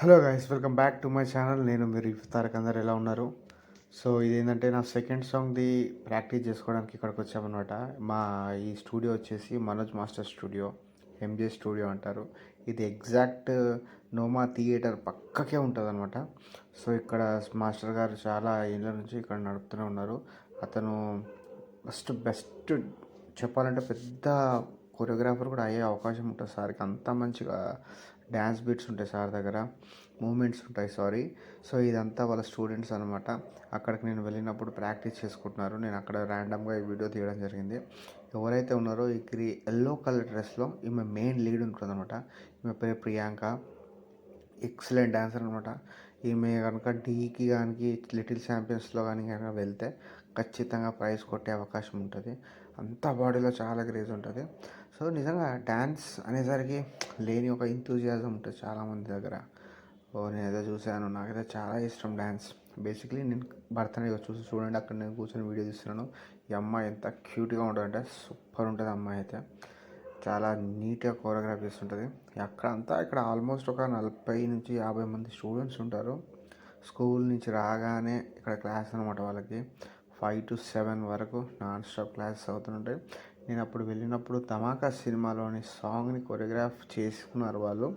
Hello guys, welcome back to my channel. నేను మీరు ఇఫ్తార్కి అందరు ఎలా ఉన్నారు? సో ఇదేంటంటే నా సెకండ్ సాంగ్ది ప్రాక్టీస్ చేసుకోవడానికి ఇక్కడికి వచ్చామన్నమాట. మా ఈ స్టూడియో వచ్చేసి Manoj master studio, MJ studio అంటారు. ఇది ఎగ్జాక్ట్ నోమా థియేటర్ పక్కకే ఉంటుంది అనమాట. సో ఇక్కడ మాస్టర్ గారు చాలా ఏళ్ళ నుంచి ఇక్కడ నడుపుతూనే ఉన్నారు. అతను బెస్ట్ చెప్పాలంటే పెద్ద కొరియోగ్రాఫర్ కూడా అయ్యే అవకాశం ఉంటుంది సార్కి. అంత మంచిగా డ్యాన్స్ బీట్స్ ఉంటాయి సార్ దగ్గర, మూమెంట్స్ ఉంటాయి. సో ఇదంతా వాళ్ళ స్టూడెంట్స్ అనమాట. అక్కడికి నేను వెళ్ళినప్పుడు ప్రాక్టీస్ చేసుకుంటున్నారు. నేను అక్కడ ర్యాండమ్గా ఈ వీడియో తీయడం జరిగింది. ఎవరైతే ఉన్నారో ఈ ఎల్లో కలర్ డ్రెస్లో ఈమె మెయిన్ లీడ్ ఉంటుంది అనమాట. ఈమె పేరు ప్రియాంక, ఎక్సలెంట్ డాన్సర్ అనమాట. ఈమె కనుక డీకి కానీ లిటిల్ ఛాంపియన్స్లో కానీ కనుక వెళ్తే ఖచ్చితంగా ప్రైజ్ కొట్టే అవకాశం ఉంటుంది. అంత బాడీలో చాలా క్రేజ్ ఉంటుంది. సో నిజంగా డ్యాన్స్ అనేసరికి లేని ఒక ఎంతూజియాజం ఉంటుంది చాలామంది దగ్గర. నేనైతే చూశాను, నాకైతే చాలా ఇష్టం డ్యాన్స్. బేసిక్లీ నేను భరతనాట్యం చూడండి, అక్కడ నేను కూర్చొని వీడియో తీస్తున్నాను. ఈ అమ్మాయి ఎంత క్యూట్గా ఉంటుందంటే సూపర్ ఉంటుంది. అమ్మాయి అయితే చాలా నీట్గా కోరియోగ్రాఫ్ చేస్తుంటుంది. ఇక్కడ ఆల్మోస్ట్ ఒక 40-50 మంది స్టూడెంట్స్ ఉంటారు. స్కూల్ నుంచి రాగానే ఇక్కడ క్లాస్ అనమాట. వాళ్ళకి 5 to 7 వరకు నాన్ స్టాప్ క్లాసెస్ అవుతుంటాయి. నేను అప్పుడు వెళ్ళినప్పుడు ధమాకా సినిమాలోని సాంగ్ని కొరియోగ్రాఫ్ చేసుకున్నారు వాళ్ళు.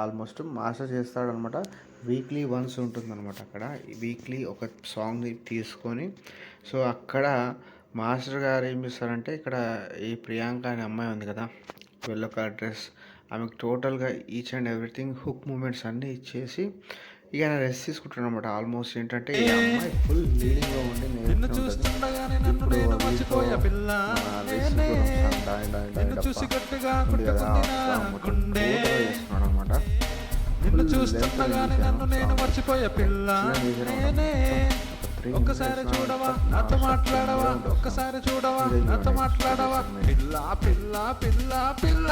ఆల్మోస్ట్ మాస్టర్ చేస్తాడనమాట. వీక్లీ వన్స్ ఉంటుందన్నమాట. అక్కడ వీక్లీ ఒక సాంగ్ని తీసుకొని, సో అక్కడ మాస్టర్ గారు ఏం చేస్తారంటే, ఇక్కడ ఈ ప్రియాంక అనే అమ్మాయి ఉంది కదా, ఎల్లో కలర్ డ్రెస్, ఆమెకు టోటల్గా each and everything hook movements అన్నీ ఇచ్చేసి ఇక ఆయన రెస్ట్ తీసుకుంటాడు అనమాట. ఆల్మోస్ట్ ఏంటంటే ఈ అమ్మాయి ఫుల్ లీడింగ్లో ఉండి ఒక్కసారి చూడవా నాతో మాట్లాడవా, ఒక్కసారి చూడవా నాతో మాట్లాడవా, పిల్ల పిల్ల పిల్ల పిల్ల